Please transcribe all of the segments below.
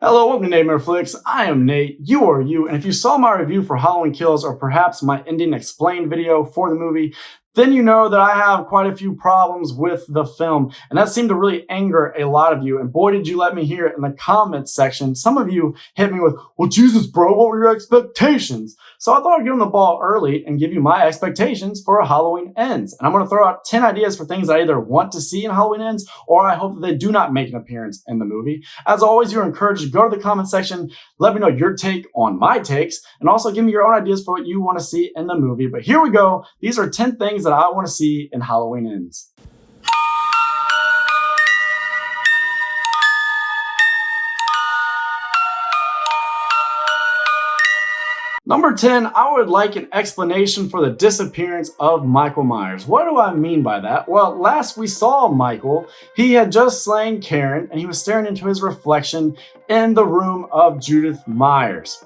Hello, welcome to Nate Flicks. I am Nate, you are you, and if you saw my review for Halloween Kills or perhaps my ending explained video for the movie, then you know that I have quite a few problems with the film, and that seemed to really anger a lot of you, and boy did you let me hear it in the comments section. Some of you hit me with, well Jesus bro, what were your expectations? So I thought I'd get on the ball early and give you my expectations for Halloween Ends. And I'm going to throw out 10 ideas for things I either want to see in Halloween Ends or I hope that they do not make an appearance in the movie. As always, you're encouraged to go to the comment section, let me know your take on my takes, and also give me your own ideas for what you want to see in the movie. But here we go. These are 10 things that I want to see in Halloween Ends. Number 10, I would like an explanation for the disappearance of Michael Myers. What do I mean by that? Well, last we saw Michael, he had just slain Karen and he was staring into his reflection in the room of Judith Myers.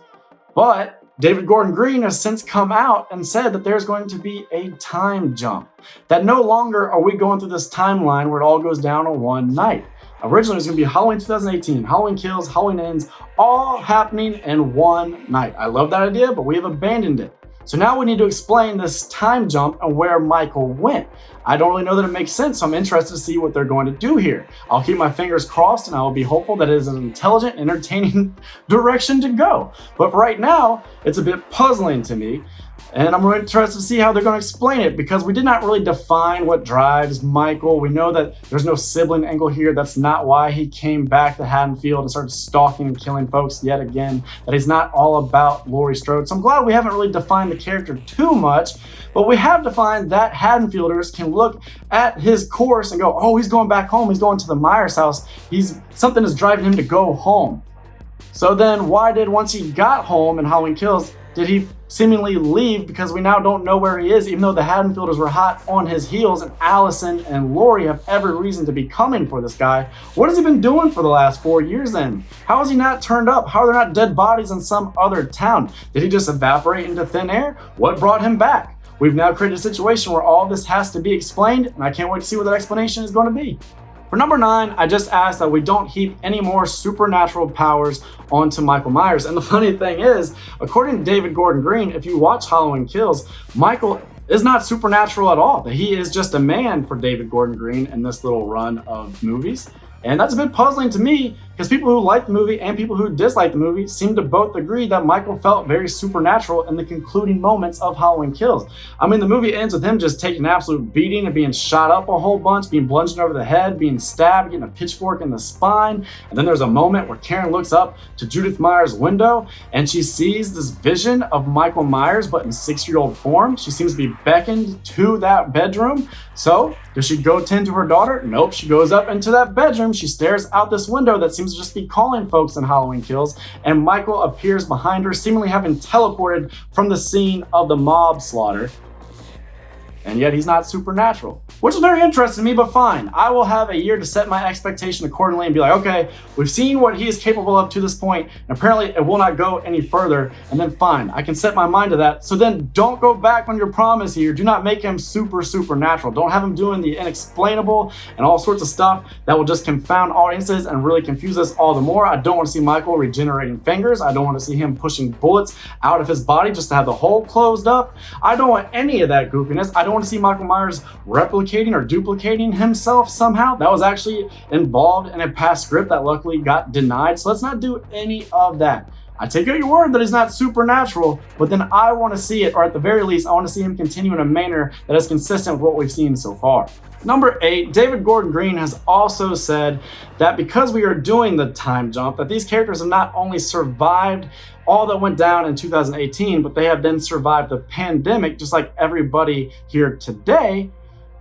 But David Gordon Green has since come out and said that there's going to be a time jump. That no longer are we going through this timeline where it all goes down on one night. Originally, it was going to be Halloween 2018, Halloween Kills, Halloween Ends, all happening in one night. I love that idea, but we have abandoned it. So now we need to explain this time jump and where Michael went. I don't really know that it makes sense, so I'm interested to see what they're going to do here. I'll keep my fingers crossed and I will be hopeful that it is an intelligent, entertaining direction to go. But for right now, it's a bit puzzling to me. And I'm really interested to see how they're going to explain it because we did not really define what drives Michael. We know that there's no sibling angle here. That's not why he came back to Haddonfield and started stalking and killing folks yet again. That he's not all about Laurie Strode. So I'm glad we haven't really defined the character too much, but we have defined that Haddonfielders can look at his course and go, oh, he's going back home. He's going to the Myers house. Something is driving him to go home. So then why did, once he got home in Halloween Kills, did he seemingly leave? Because we now don't know where he is, even though the Haddonfielders were hot on his heels and Allison and Laurie have every reason to be coming for this guy. What has he been doing for the last 4 years then? How has he not turned up? How are there not dead bodies in some other town? Did he just evaporate into thin air? What brought him back? We've now created a situation where all this has to be explained, and I can't wait to see what that explanation is going to be. For number 9, I just asked that we don't heap any more supernatural powers onto Michael Myers. And the funny thing is, according to David Gordon Green, if you watch Halloween Kills, Michael is not supernatural at all. He is just a man for David Gordon Green in this little run of movies. And that's a bit puzzling to me because people who like the movie and people who dislike the movie seem to both agree that Michael felt very supernatural in the concluding moments of Halloween Kills. I mean, the movie ends with him just taking an absolute beating and being shot up a whole bunch, being bludgeoned over the head, being stabbed, getting a pitchfork in the spine. And then there's a moment where Karen looks up to Judith Myers' window and she sees this vision of Michael Myers, but in 6-year-old form. She seems to be beckoned to that bedroom. So does she go tend to her daughter? Nope, she goes up into that bedroom. She stares out this window that seems to just be calling folks in Halloween Kills, and Michael appears behind her, seemingly having teleported from the scene of the mob slaughter. And yet he's not supernatural, which is very interesting to me, but fine. I will have a year to set my expectation accordingly and be like, okay, we've seen what he is capable of to this point, and apparently it will not go any further, and then fine, I can set my mind to that. So then don't go back on your promise here. Do not make him supernatural. Don't have him doing the inexplainable and all sorts of stuff that will just confound audiences and really confuse us all the more. I don't want to see Michael regenerating fingers. I don't want to see him pushing bullets out of his body just to have the hole closed up. I don't want any of that goofiness. I don't want to see Michael Myers replicating or duplicating himself somehow. That was actually involved in a past script that luckily got denied. So let's not do any of that. I take your word that he's not supernatural, but then I want to see it, or at the very least, I want to see him continue in a manner that is consistent with what we've seen so far. Number 8, David Gordon Green has also said that because we are doing the time jump, that these characters have not only survived all that went down in 2018, but they have then survived the pandemic, just like everybody here today.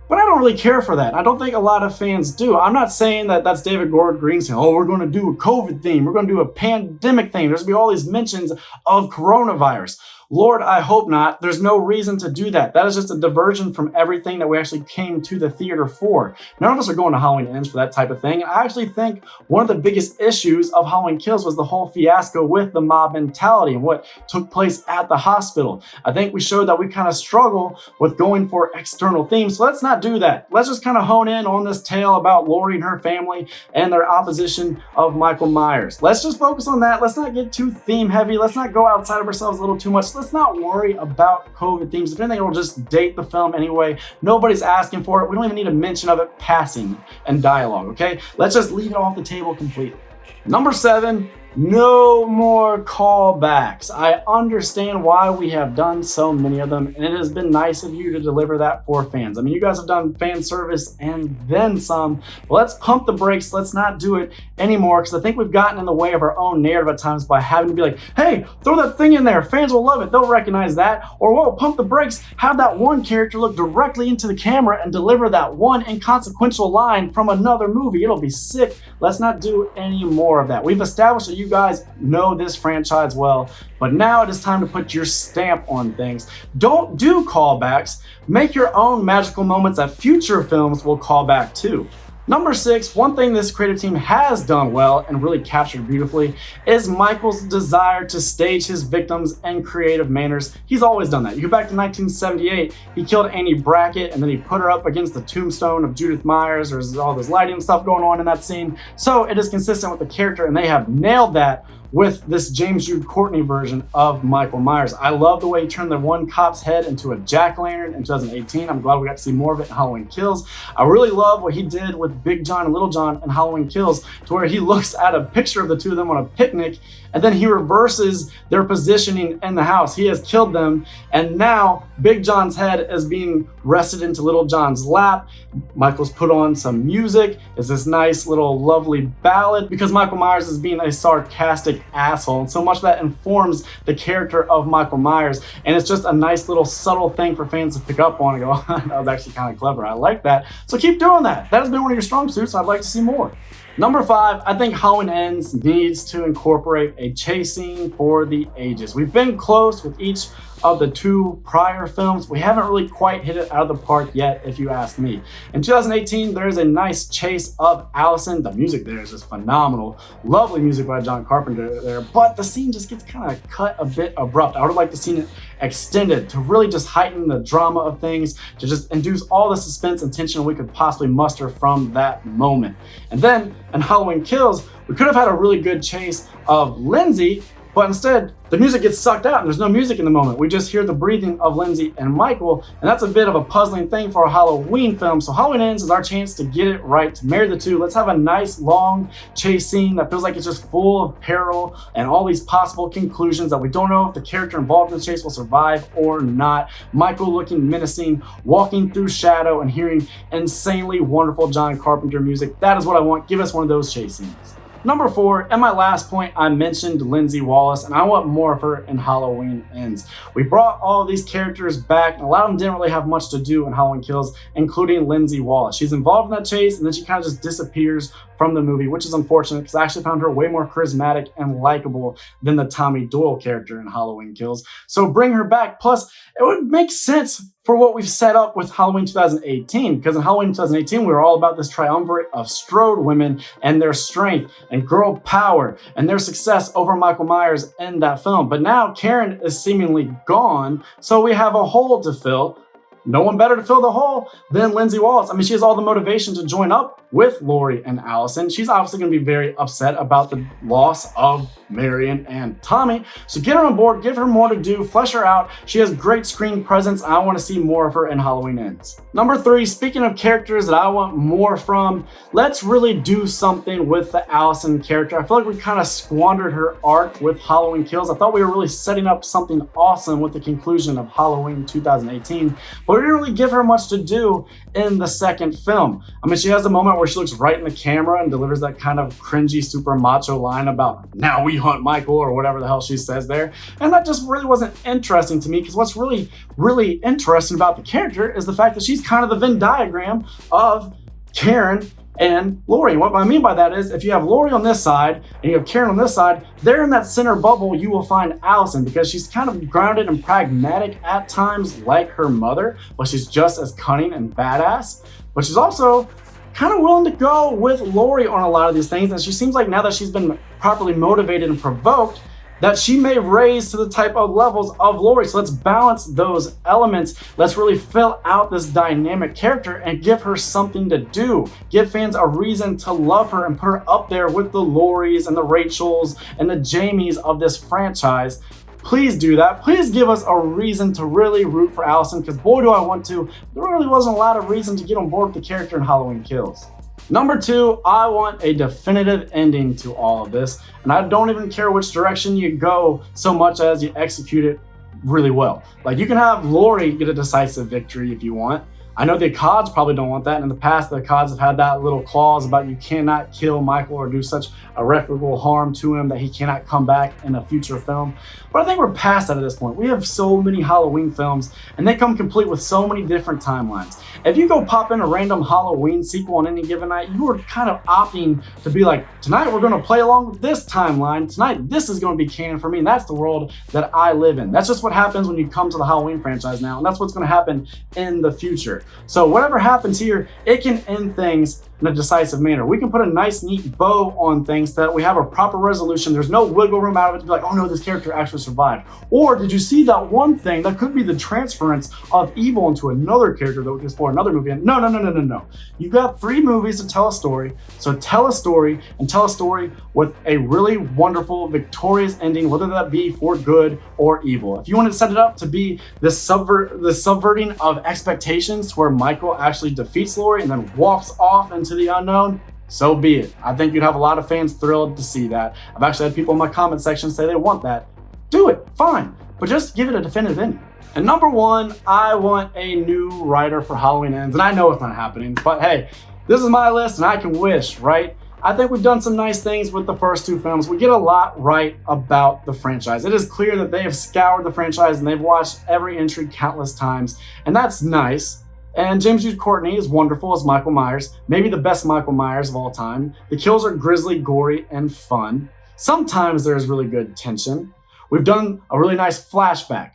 But I don't really care for that. I don't think a lot of fans do. I'm not saying that that's David Gordon Green saying, oh, we're going to do a COVID theme. We're going to do a pandemic theme. There's going to be all these mentions of coronavirus. Lord, I hope not. There's no reason to do that. That is just a diversion from everything that we actually came to the theater for. None of us are going to Halloween Ends for that type of thing. I actually think one of the biggest issues of Halloween Kills was the whole fiasco with the mob mentality and what took place at the hospital. I think we showed that we kind of struggle with going for external themes, so let's not do that. Let's just kind of hone in on this tale about Laurie and her family and their opposition of Michael Myers. Let's just focus on that. Let's not get too theme heavy. Let's not go outside of ourselves a little too much. Let's not worry about COVID themes. If anything, it'll just date the film anyway. Nobody's asking for it. We don't even need a mention of it passing and dialogue, okay? Let's just leave it off the table completely. Number 7, no more callbacks. I understand why we have done so many of them, and it has been nice of you to deliver that for fans. I mean, you guys have done fan service and then some. Let's pump the brakes. Let's not do it anymore, because I think we've gotten in the way of our own narrative at times by having to be like, hey, throw that thing in there. Fans will love it. They'll recognize that. Or, whoa, pump the brakes. Have that one character look directly into the camera and deliver that one inconsequential line from another movie. It'll be sick. Let's not do any more of that. We've established that you guys know this franchise well, but now it is time to put your stamp on things. Don't do callbacks. Make your own magical moments that future films will call back to. Number 6, one thing this creative team has done well and really captured beautifully is Michael's desire to stage his victims in creative manners. He's always done that. You go back to 1978, he killed Annie Brackett and then he put her up against the tombstone of Judith Myers. There's all this lighting and stuff going on in that scene. So it is consistent with the character, and they have nailed that with this James Jude Courtney version of Michael Myers. I love the way he turned the one cop's head into a jack-o'-lantern in 2018. I'm glad we got to see more of it in Halloween Kills. I really love what he did with Big John and Little John in Halloween Kills, to where he looks at a picture of the two of them on a picnic, and then he reverses their positioning in the house. He has killed them, and now Big John's head is being rested into Little John's lap. Michael's put on some music. It's this nice little lovely ballad, because Michael Myers is being a sarcastic asshole, and so much of that informs the character of Michael Myers, and it's just a nice little subtle thing for fans to pick up on and go, that was actually kind of clever. I like that. So keep doing that. That has been one of your strong suits. I'd like to see more. Number 5, I think Halloween Ends needs to incorporate a chase scene for the ages. We've been close with each of the 2 prior films. We haven't really quite hit it out of the park yet, if you ask me. In 2018, there is a nice chase of Allison. The music there is just phenomenal. Lovely music by John Carpenter there, but the scene just gets kind of cut a bit abrupt. I would have liked to see it extended to really just heighten the drama of things, to just induce all the suspense and tension we could possibly muster from that moment. And then in Halloween Kills, we could have had a really good chase of Lindsay, but instead, the music gets sucked out and there's no music in the moment. We just hear the breathing of Lindsay and Michael, and that's a bit of a puzzling thing for a Halloween film. So Halloween Ends is our chance to get it right, to marry the two. Let's have a nice long chase scene that feels like it's just full of peril and all these possible conclusions that we don't know if the character involved in the chase will survive or not. Michael looking menacing, walking through shadow, and hearing insanely wonderful John Carpenter music. That is what I want. Give us one of those chase scenes. Number 4, and my last point, I mentioned Lindsay Wallace, and I want more of her in Halloween Ends. We brought all of these characters back, and a lot of them didn't really have much to do in Halloween Kills, including Lindsay Wallace. She's involved in that chase, and then she kind of just disappears from the movie, which is unfortunate, because I actually found her way more charismatic and likable than the Tommy Doyle character in Halloween Kills. So bring her back. Plus, it would make sense for what we've set up with Halloween 2018, because in Halloween 2018, we were all about this triumvirate of Strode women and their strength and girl power and their success over Michael Myers in that film. But now Karen is seemingly gone, so we have a hole to fill. No one better to fill the hole than Lindsay Wallace. I mean, she has all the motivation to join up with Laurie and Allison. She's obviously going to be very upset about the loss of Marion and Tommy. So get her on board, give her more to do, flesh her out. She has great screen presence. I want to see more of her in Halloween Ends. Number 3, speaking of characters that I want more from, let's really do something with the Allison character. I feel like we kind of squandered her arc with Halloween Kills. I thought we were really setting up something awesome with the conclusion of Halloween 2018, but we didn't really give her much to do in the second film. I mean, she has a moment where she looks right in the camera and delivers that kind of cringy, super macho line about, now we hunt Michael, or whatever the hell she says there. And that just really wasn't interesting to me, because what's really, really interesting about the character is the fact that she's kind of the Venn diagram of Karen and Laurie. What I mean by that is if you have Laurie on this side and you have Karen on this side, there in that center bubble, you will find Allison because she's kind of grounded and pragmatic at times like her mother, but she's just as cunning and badass. But she's also kind of willing to go with Laurie on a lot of these things. And she seems like now that she's been properly motivated and provoked, that she may raise to the type of levels of Laurie. So let's balance those elements. Let's really fill out this dynamic character and give her something to do. Give fans a reason to love her and put her up there with the Lauries and the Rachels and the Jamies of this franchise. Please do that. Please give us a reason to really root for Allison, because boy, do I want to. There really wasn't a lot of reason to get on board with the character in Halloween Kills. Number 2, I want a definitive ending to all of this, and I don't even care which direction you go so much as you execute it really well. Like, you can have Laurie get a decisive victory if you want. I know the Cods probably don't want that, and in the past the Cods have had that little clause about you cannot kill Michael or do such irreparable harm to him that he cannot come back in a future film. But I think we're past that at this point. We have so many Halloween films, and they come complete with so many different timelines. If you go pop in a random Halloween sequel on any given night, you are kind of opting to be like, tonight we're going to play along with this timeline. Tonight this is going to be canon for me, and that's the world that I live in. That's just what happens when you come to the Halloween franchise now, and that's what's going to happen in the future. So whatever happens here, it can end things in a decisive manner. We can put a nice, neat bow on things so that we have a proper resolution. There's no wiggle room out of it to be like, oh no, this character actually survived. Or did you see that one thing that could be the transference of evil into another character that we can explore another movie? And no. You've got 3 movies to tell a story. So tell a story, and tell a story with a really wonderful, victorious ending, whether that be for good or evil. If you want to set it up to be the subverting of expectations to where Michael actually defeats Laurie and then walks off into the unknown, so be it. I think you'd have a lot of fans thrilled to see that. I've actually had people in my comment section say they want that. Do it, fine, but just give it a definitive ending. And number 1, I want a new writer for Halloween Ends, and I know it's not happening, but hey, this is my list and I can wish, right? I think we've done some nice things with the first 2 films. We get a lot right about the franchise. It is clear that they have scoured the franchise and they've watched every entry countless times, and that's nice. And James Hughes Courtney is wonderful as Michael Myers, maybe the best Michael Myers of all time. The kills are grisly, gory, and fun. Sometimes there's really good tension. We've done a really nice flashback,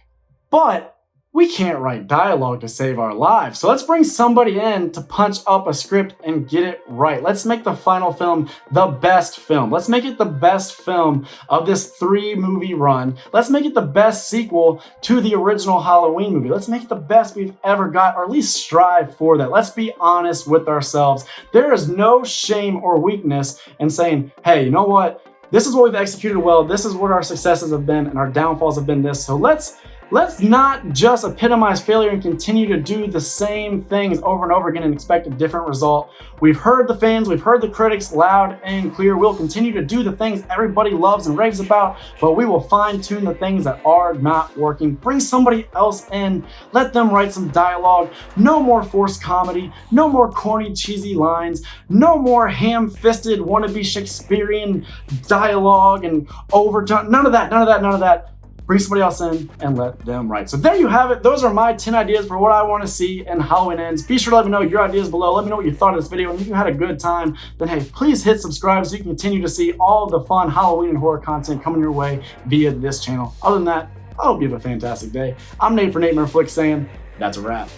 but we can't write dialogue to save our lives. So let's bring somebody in to punch up a script and get it right. Let's make the final film the best film. Let's make it the best film of this 3-movie run. Let's make it the best sequel to the original Halloween movie. Let's make it the best we've ever got, or at least strive for that. Let's be honest with ourselves. There is no shame or weakness in saying, hey, you know what? This is what we've executed well. This is what our successes have been, and our downfalls have been this. So let's not just epitomize failure and continue to do the same things over and over again and expect a different result. We've heard the fans, we've heard the critics loud and clear. We'll continue to do the things everybody loves and raves about, but we will fine-tune the things that are not working. Bring somebody else in, let them write some dialogue. No more forced comedy, no more corny, cheesy lines, no more ham-fisted, wannabe Shakespearean dialogue and overtone. None of that. Bring somebody else in and let them write. So there you have it. Those are my 10 ideas for what I want to see in Halloween Ends. Be sure to let me know your ideas below. Let me know what you thought of this video. And if you had a good time, then hey, please hit subscribe so you can continue to see all the fun Halloween and horror content coming your way via this channel. Other than that, I hope you have a fantastic day. I'm Nate for Nate Flick saying that's a wrap.